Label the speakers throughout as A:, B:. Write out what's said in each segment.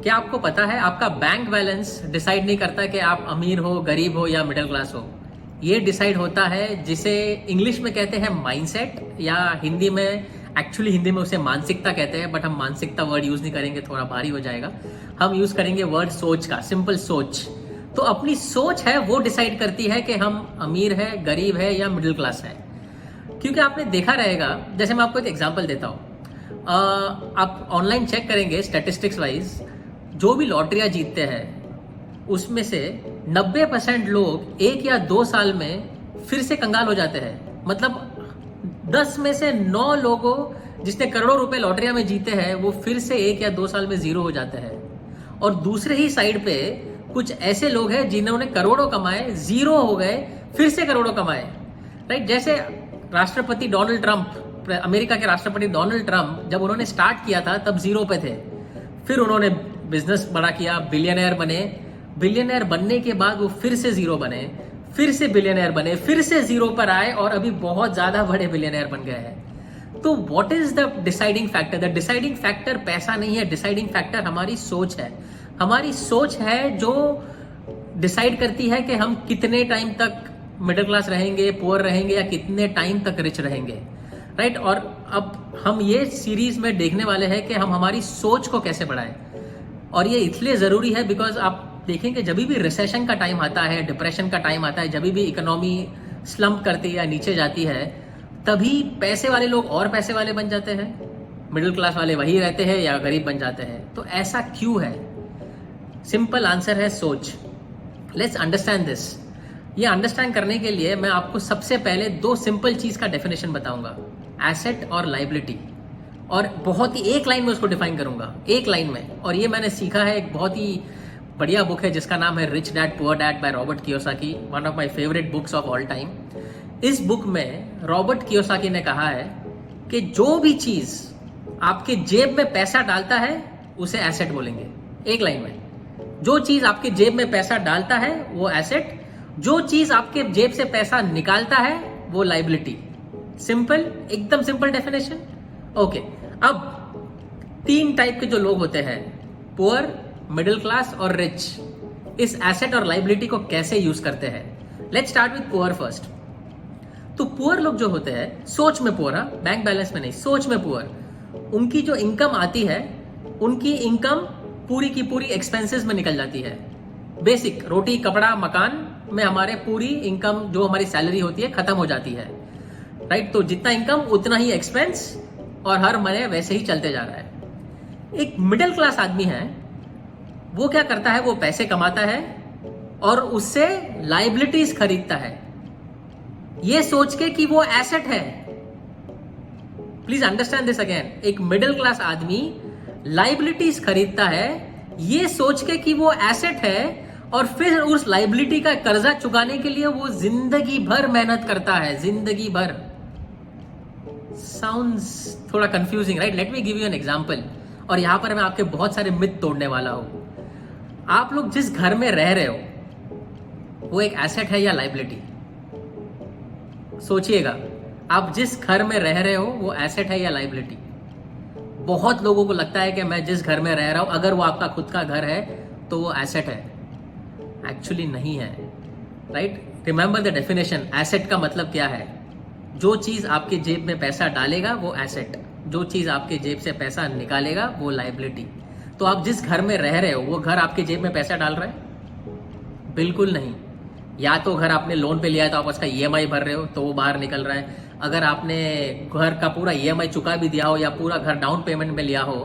A: क्या आपको पता है आपका बैंक बैलेंस डिसाइड नहीं करता कि आप अमीर हो, गरीब हो या मिडिल क्लास हो। ये डिसाइड होता है जिसे इंग्लिश में कहते हैं माइंडसेट, या हिंदी में हिंदी में उसे मानसिकता कहते हैं, बट हम मानसिकता वर्ड यूज नहीं करेंगे, थोड़ा भारी हो जाएगा। हम यूज करेंगे वर्ड सोच का, सिंपल सोच। तो अपनी सोच है वो डिसाइड करती है कि हम अमीर है, गरीब है या मिडिल क्लास है। क्योंकि आपने देखा रहेगा, जैसे मैं आपको एक एग्जांपल देता हूँ, आप ऑनलाइन चेक करेंगे स्टैटिस्टिक्स वाइज, जो भी लॉटरियां जीतते हैं उसमें से 90% लोग 1 या 2 साल में फिर से कंगाल हो जाते हैं। मतलब 10 में से 9 लोगों जिसने करोड़ों रुपए लॉटरिया में जीते हैं वो फिर से 1 या 2 साल में जीरो हो जाते हैं। और दूसरे ही साइड पे कुछ ऐसे लोग हैं जिन्होंने करोड़ों कमाए, जीरो हो गए, फिर से करोड़ों कमाए। राइट, जैसे राष्ट्रपति डोनाल्ड ट्रंप, अमेरिका के राष्ट्रपति डोनाल्ड ट्रंप, जब उन्होंने स्टार्ट किया था तब जीरो पे थे, फिर उन्होंने बिजनेस बड़ा किया, बिलियनर बने। बिलियनर बनने के बाद वो फिर से जीरो बने, फिर से बिलियनर बने, फिर से जीरो पर आए और अभी बहुत ज्यादा बड़े बिलियनर बन गए हैं। तो what is the deciding factor? The deciding factor पैसा नहीं है, डिसाइडिंग फैक्टर हमारी सोच है। हमारी सोच है जो डिसाइड करती है कि हम कितने टाइम तक मिडिल क्लास रहेंगे, पुअर रहेंगे, या कितने टाइम तक रिच रहेंगे। राइट, और अब हम ये सीरीज में देखने वाले हैं कि हम हमारी सोच को कैसे बढ़ाएं। और ये इसलिए जरूरी है बिकॉज आप देखेंगे जब भी रिसेशन का टाइम आता है, डिप्रेशन का टाइम आता है, जब भी इकोनॉमी स्लम्प करती है या नीचे जाती है, तभी पैसे वाले लोग और पैसे वाले बन जाते हैं, मिडिल क्लास वाले वही रहते हैं या गरीब बन जाते हैं। तो ऐसा क्यों है? सिंपल आंसर है सोच। Let's understand this. ये अंडरस्टैंड करने के लिए मैं आपको सबसे पहले 2 सिंपल चीज का डेफिनेशन बताऊंगा, एसेट और लाइबिलिटी। और बहुत ही एक लाइन में उसको डिफाइन करूंगा, एक लाइन में। और ये मैंने सीखा है, एक बहुत ही बढ़िया बुक है जिसका नाम है rich dad poor dad by Robert Kiyosaki, one of my favourite books of all time. इस बुक में रॉबर्ट कियोसाकी ने कहा है कि जो भी चीज आपके जेब में पैसा डालता है उसे एसेट बोलेंगे। एक लाइन में, जो चीज आपके जेब में पैसा डालता है वो एसेट, जो चीज आपके जेब से पैसा निकालता है वो लाइबिलिटी। सिंपल, एकदम सिंपल डेफिनेशन। ओके, अब 3 टाइप के जो लोग होते हैं, पुअर, मिडिल क्लास और रिच, इस एसेट और लाइबिलिटी को कैसे यूज करते हैं। Let's start with poor first. तो पुअर लोग जो होते हैं, सोच में पुअर, बैंक बैलेंस में नहीं, सोच में पुअर, उनकी जो इनकम आती है, उनकी इनकम पूरी की पूरी एक्सपेंसेस में निकल जाती है। बेसिक रोटी कपड़ा मकान में हमारे पूरी इनकम जो हमारी सैलरी होती है खत्म हो जाती है। राइट, तो जितना इनकम उतना ही एक्सपेंस, और हर महीने वैसे ही चलते जा रहा है। एक मिडिल क्लास आदमी है, वो क्या करता है, वो पैसे कमाता है और उससे लाइबिलिटीज खरीदता है, ये सोच के कि वो एसेट है। Please understand this again. एक मिडिल क्लास आदमी लाइबिलिटीज खरीदता है ये सोच के कि वो एसेट है, और फिर उस लाइबिलिटी का कर्जा चुकाने के लिए वो जिंदगी भर मेहनत करता है, जिंदगी भर। साउंड्स थोड़ा confusing, right? Let me give you an example. और यहां पर मैं आपके बहुत सारे मिथ तोड़ने वाला हूं। आप लोग जिस घर में रह रहे हो वो एक एसेट है या लाइबिलिटी? सोचिएगा, आप जिस घर में रह रहे हो वो एसेट है या लाइबिलिटी? बहुत लोगों को लगता है कि मैं जिस घर में रह रहा हूं, अगर वो आपका खुद का घर है तो वो एसेट है। एक्चुअली नहीं है। Right, remember the definition. Asset का मतलब क्या है? जो चीज आपके जेब में पैसा डालेगा वो एसेट, जो चीज आपके जेब से पैसा निकालेगा वो लाइबिलिटी। तो आप जिस घर में रह रहे हो वो घर आपके जेब में पैसा डाल रहा है? बिल्कुल नहीं। या तो घर आपने लोन पे लिया है तो आप उसका ईएमआई भर रहे हो तो वो बाहर निकल रहा है। अगर आपने घर का पूरा ईएमआई चुका भी दिया हो या पूरा घर डाउन पेमेंट में लिया हो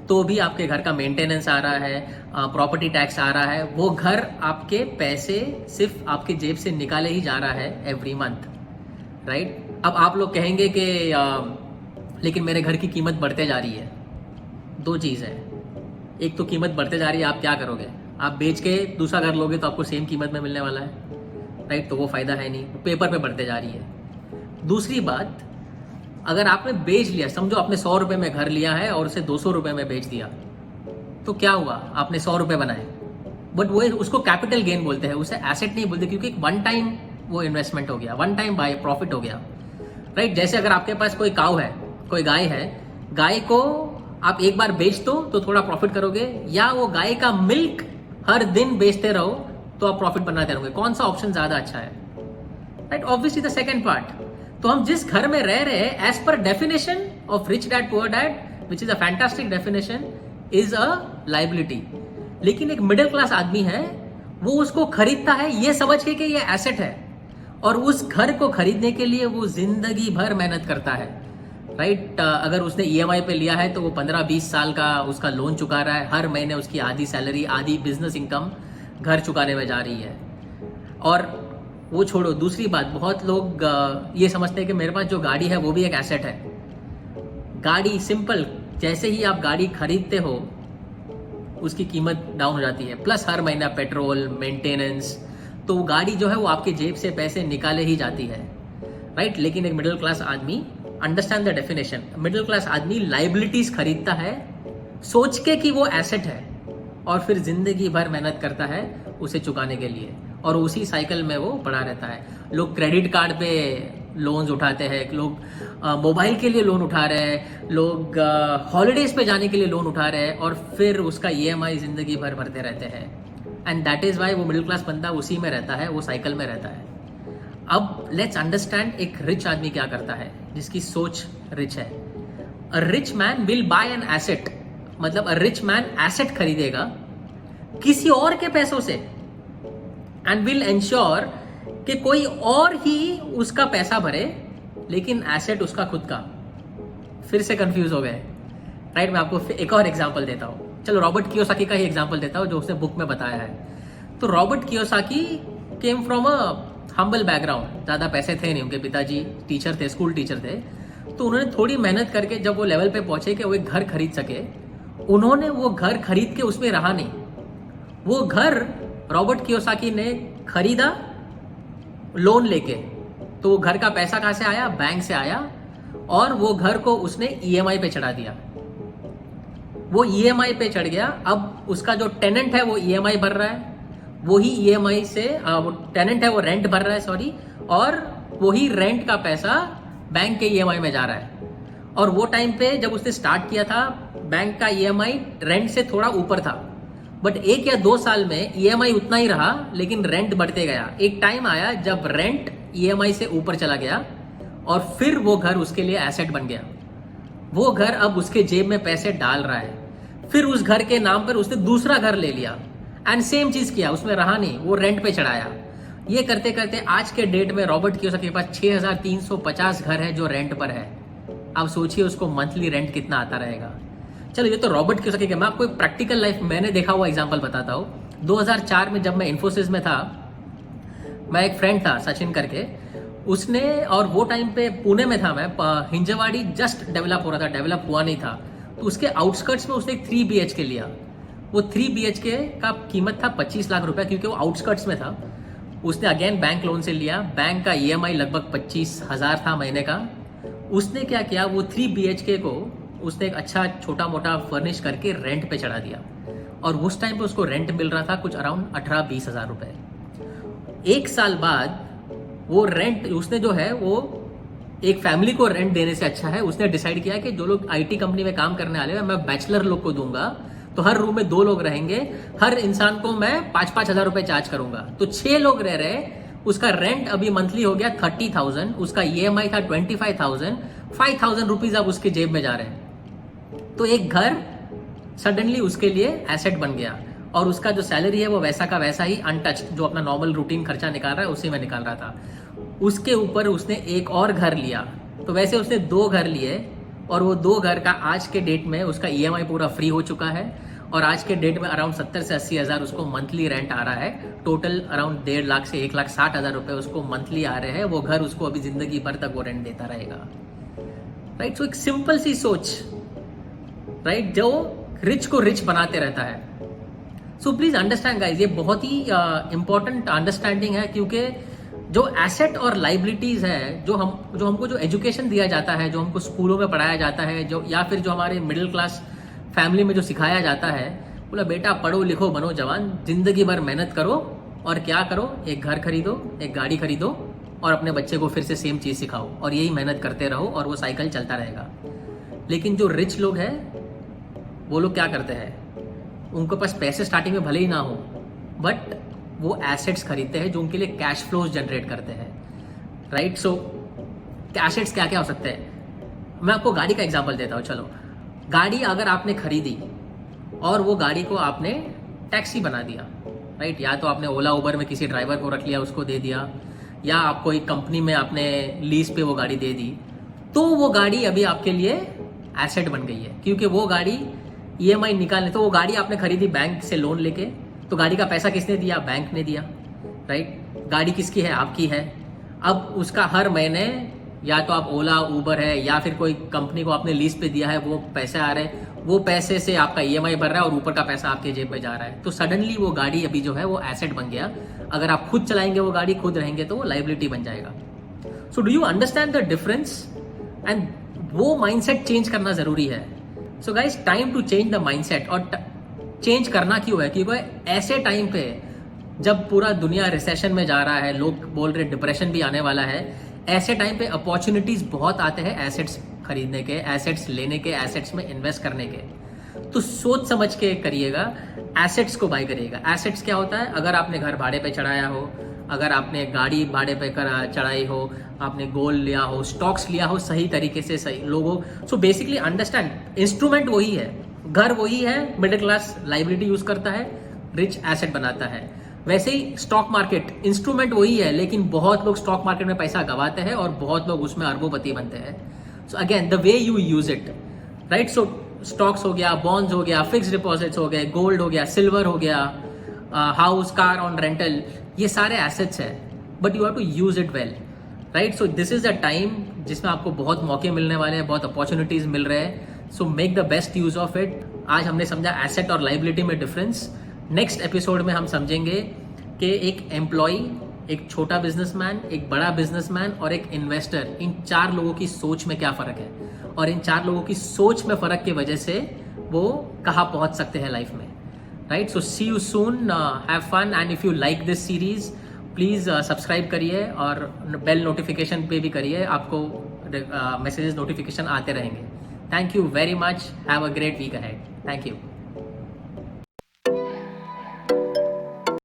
A: तो भी आपके घर का मेंटेनेंस आ रहा है, प्रॉपर्टी टैक्स आ रहा है। वो घर आपके पैसे सिर्फ आपके जेब से निकाले ही जा रहा है एवरी मंथ। राइट, अब आप लोग कहेंगे कि लेकिन मेरे घर की कीमत बढ़ते जा रही है। 2 चीज़ है, एक तो कीमत बढ़ते जा रही है, आप क्या करोगे? आप बेच के दूसरा घर लोगे तो आपको सेम कीमत में मिलने वाला है। राइट, तो वो फायदा है नहीं, पेपर पे बढ़ते जा रही है। दूसरी बात, अगर आपने बेच लिया, समझो आपने 100 रुपए में घर लिया है और उसे 200 रुपए में बेच दिया, तो क्या हुआ? आपने 100 रुपए बनाए, बट वो उसको कैपिटल गेन बोलते हैं, उसे एसेट नहीं बोलते, क्योंकि वन टाइम वो इन्वेस्टमेंट हो गया, वन टाइम बाय प्रॉफिट हो गया। राइट, जैसे अगर आपके पास कोई काऊ है, कोई गाय है, गाय को आप एक बार बेच दो तो थोड़ा प्रॉफिट करोगे, या वो गाय का मिल्क हर दिन बेचते रहो तो आप प्रॉफिट बनाते रहोगे? कौन सा ऑप्शन ज्यादा अच्छा है? Right, obviously the second part. तो हम जिस घर में रह रहे हैं, एज पर definition of rich dad poor dad, which is a fantastic definition, is a liability. लेकिन एक मिडिल क्लास आदमी है, वो उसको खरीदता है ये समझ के कि ये एसेट है, और उस घर को खरीदने के लिए वो जिंदगी भर मेहनत करता है। राइट, अगर उसने ईएमआई पे लिया है तो वो 15-20 साल का उसका लोन चुका रहा है, हर महीने उसकी आधी सैलरी, आधी बिजनेस इनकम घर चुकाने में जा रही है। और वो छोड़ो, दूसरी बात, बहुत लोग ये समझते हैं कि मेरे पास जो गाड़ी है वो भी एक एसेट है। गाड़ी सिंपल, जैसे ही आप गाड़ी खरीदते हो उसकी कीमत डाउन हो जाती है, प्लस हर महीना पेट्रोल, मेंटेनेंस, तो वो गाड़ी जो है वो आपके जेब से पैसे निकाले ही जाती है। राइट, लेकिन एक मिडिल क्लास आदमी, understand the definition, middle class आदमी लाइबिलिटीज खरीदता है सोच के कि वो एसेट है, और फिर जिंदगी भर मेहनत करता है उसे चुकाने के लिए, और उसी साइकिल में वो पड़ा रहता है। लोग क्रेडिट कार्ड पे लोन्स उठाते हैं, लोग मोबाइल के लिए लोन उठा रहे हैं, लोग हॉलीडेज पे जाने के लिए लोन उठा रहे हैं, और फिर उसका ईएमआई जिंदगी भर भरते रहते हैं। एंड दैट इज वाई वो मिडिल क्लास बंदा उसी में रहता है, वो साइकिल में रहता है। अब लेट्स अंडरस्टैंड एक रिच आदमी क्या करता है, जिसकी सोच रिच है। A rich man will buy an asset, मतलब अ रिच मैन एसेट खरीदेगा किसी और के पैसों से, एंड विल एंश्योर कि कोई और ही उसका पैसा भरे, लेकिन एसेट उसका खुद का। फिर से कंफ्यूज हो गए? राइट, मैं आपको एक और एग्जांपल देता हूं। चलो रॉबर्ट कियोसाकी का ही एग्जांपल देता हूं, जो उसने बुक में बताया है। तो Robert Kiyosaki came from a humble background, ज्यादा पैसे थे नहीं, उनके पिताजी टीचर थे, स्कूल टीचर थे। तो उन्होंने थोड़ी मेहनत करके जब वो लेवल पे पहुंचे कि वो एक घर खरीद सके, उन्होंने वो घर खरीद के उसमें रहा नहीं। वो घर रॉबर्ट कियोसाकी ने खरीदा लोन लेके। तो वो घर का पैसा कहां से आया? बैंक से आया, और वो घर को उसने ईएमआई पे चढ़ा दिया। वो ईएमआई पे चढ़ गया। अब उसका जो टेनेंट है वो ईएमआई भर रहा है, वही ईएमआई से वो टेनेंट है वो रेंट भर रहा है, सॉरी, और वही रेंट का पैसा बैंक के ईएमआई में जा रहा है। और वो टाइम पे जब उसने स्टार्ट किया था, बैंक का ईएमआई रेंट से थोड़ा ऊपर था, बट 1 या 2 साल में ईएमआई उतना ही रहा, लेकिन रेंट बढ़ते गया। एक टाइम आया जब रेंट ईएमआई से ऊपर चला गया, और फिर वो घर उसके लिए एसेट बन गया। वो घर अब उसके जेब में पैसे डाल रहा है। फिर उस घर के नाम पर उसने दूसरा घर ले लिया, एंड सेम चीज किया, उसमें रहा नहीं, वो रेंट पे चढ़ाया। ये करते करते आज के डेट में रॉबर्ट कियोसाकी के पास 6350 घर है जो रेंट पर है। आप सोचिए उसको मंथली रेंट कितना आता रहेगा। चलो ये तो रॉबर्ट कियोसाकी के, मैं आपको एक प्रैक्टिकल लाइफ मैंने देखा हुआ एग्जांपल बताता हूँ। 2004 में जब मैं इन्फोसिस में था, मैं एक फ्रेंड था सचिन करके, उसने, और वो टाइम पे पुणे में था मैं, हिंजवाड़ी जस्ट डेवलप हो रहा था, डेवलप हुआ नहीं था। तो उसके आउटस्कर्ट्स में उसने एक 3 BHK लिया। वो 3 BHK का कीमत था 25 लाख रुपया, क्योंकि वो आउटस्कर्ट्स में था। उसने अगेन बैंक लोन से लिया, बैंक का ईएमआई लगभग 25,000 था महीने का। उसने क्या किया, वो 3 BHK को उसने एक अच्छा छोटा मोटा फर्निश करके रेंट पे चढ़ा दिया, और उस टाइम पे उसको रेंट मिल रहा था कुछ अराउंड 18-20 हजार रुपए। 1 साल बाद वो रेंट उसने जो है वो एक फैमिली को रेंट देने से अच्छा है, उसने डिसाइड किया कि जो लोग आईटी कंपनी में काम करने वाले हैं मैं बैचलर लोग को दूंगा, तो हर रूम में 2 लोग रहेंगे, हर इंसान को मैं 5-5 हजार रुपए चार्ज करूंगा। तो 6 लोग रह रहे, उसका रेंट अभी मंथली हो गया 30,000, उसका ईएमआई था 25,000, 5,000 रुपीज अब उसके जेब में जा रहे हैं। तो एक घर सडनली उसके लिए एसेट बन गया, और उसका जो सैलरी है वो वैसा का वैसा ही अनटच्ड, जो अपना नॉर्मल रूटीन खर्चा निकाल रहा है उसी में निकाल रहा था। उसके ऊपर उसने एक और घर लिया, तो वैसे उसने 2 घर लिए, और वो 2 घर का आज के डेट में उसका ईएमआई पूरा फ्री हो चुका है, और आज के डेट में अराउंड 70 से 80 हजार उसको मंथली रेंट आ रहा है। टोटल अराउंड 1.5 लाख से 1,60,000 रुपए उसको मंथली आ रहे हैं। वो घर उसको अभी जिंदगी भर तक वो रेंट देता रहेगा। राइट, सो एक सिंपल सी सोच, राइट, जो रिच को रिच बनाते रहता है। सो प्लीज अंडरस्टैंड गाइज, ये बहुत ही इंपॉर्टेंट अंडरस्टैंडिंग है, क्योंकि जो एसेट और लाइबिलिटीज है, जो हमको जो एजुकेशन दिया जाता है, जो हमको स्कूलों में पढ़ाया जाता है, जो या फिर जो हमारे मिडिल क्लास फैमिली में जो सिखाया जाता है, बोला बेटा पढ़ो लिखो बनो जवान, जिंदगी भर मेहनत करो, और क्या करो, एक घर खरीदो, एक गाड़ी खरीदो, और अपने बच्चे को फिर से सेम चीज सिखाओ, और यही मेहनत करते रहो, और वो साइकिल चलता रहेगा। लेकिन जो रिच लोग हैं वो लोग क्या करते हैं, उनके पास पैसे स्टार्टिंग में भले ही ना हो, बट वो एसेट्स खरीदते हैं जो उनके लिए कैश फ्लोज जनरेट करते हैं, राइट। सो एसेट्स क्या क्या हो सकते हैं, मैं आपको गाड़ी का एग्जांपल देता हूँ। चलो, गाड़ी अगर आपने खरीदी और वो गाड़ी को आपने टैक्सी बना दिया, राइट, या तो आपने ओला उबर में किसी ड्राइवर को रख लिया, उसको दे दिया, या आपको एक कंपनी में आपने लीज पे वो गाड़ी दे दी, तो वो गाड़ी अभी आपके लिए एसेट बन गई है, क्योंकि वो गाड़ी ईएमआई निकालने, तो वो गाड़ी आपने खरीदी बैंक से लोन लेके, तो गाड़ी का पैसा किसने दिया, बैंक ने दिया, राइट। गाड़ी किसकी है, आपकी है। अब उसका हर महीने या तो आप ओला उबर है या फिर कोई कंपनी को आपने लीज पे दिया है, वो पैसे आ रहे हैं, वो पैसे से आपका ईएमआई भर रहा है और ऊपर का पैसा आपके जेब में जा रहा है, तो सडनली वो गाड़ी अभी जो है वो एसेट बन गया। अगर आप खुद चलाएंगे वो गाड़ी, खुद रहेंगे, तो वो लाइबिलिटी बन जाएगा। So do you understand the difference, and वो माइंडसेट चेंज करना जरूरी है। So guys, time to change the mindset. और चेंज करना क्यों है, क्योंकि ऐसे टाइम पे जब पूरा दुनिया रिसेशन में जा रहा है, लोग बोल रहे डिप्रेशन भी आने वाला है, ऐसे टाइम पे अपॉर्चुनिटीज बहुत आते हैं एसेट्स खरीदने के, एसेट्स लेने के, एसेट्स में इन्वेस्ट करने के। तो सोच समझ के करिएगा, एसेट्स को बाय करिएगा। एसेट्स क्या होता है, अगर आपने घर भाड़े पे चढ़ाया हो, अगर आपने गाड़ी भाड़े पे चढ़ाई हो, आपने गोल्ड लिया हो, स्टॉक्स लिया हो सही तरीके से, सही लोगों। सो बेसिकली अंडरस्टैंड, इंस्ट्रूमेंट वही है, घर वही है, मिडिल क्लास लाइबिलिटी यूज करता है, रिच एसेट बनाता है। वैसे ही स्टॉक मार्केट, इंस्ट्रूमेंट वही है, लेकिन बहुत लोग स्टॉक मार्केट में पैसा गंवाते हैं और बहुत लोग उसमें अरबोपति बनते हैं। So again, the way you use it, right. So stocks हो गया, बॉन्ड्स हो गया, फिक्स डिपॉजिट्स हो गए, गोल्ड हो गया, सिल्वर हो गया, हाउस, कार ऑन रेंटल, ये सारे एसेट्स है, but you have to use it well, right. So this is the time जिसमें आपको बहुत मौके मिलने वाले हैं, बहुत अपॉर्चुनिटीज मिल रहे हैं। So make the best use of it. आज हमने समझा एसेट और लाइबिलिटी में डिफरेंस। नेक्स्ट एपिसोड में हम समझेंगे कि एक एम्प्लॉय, एक छोटा बिजनेसमैन, एक बड़ा बिजनेसमैन और एक इन्वेस्टर, इन 4 लोगों की सोच में क्या फर्क है, और इन 4 लोगों की सोच में फर्क की वजह से वो कहाँ पहुंच सकते हैं लाइफ में, right. So see you soon, have fun, and if you like this series please subscribe करिए और बेल नोटिफिकेशन पे भी करिए, आपको मैसेजेस नोटिफिकेशन आते रहेंगे। Thank you very much, have a great week ahead. Thank you.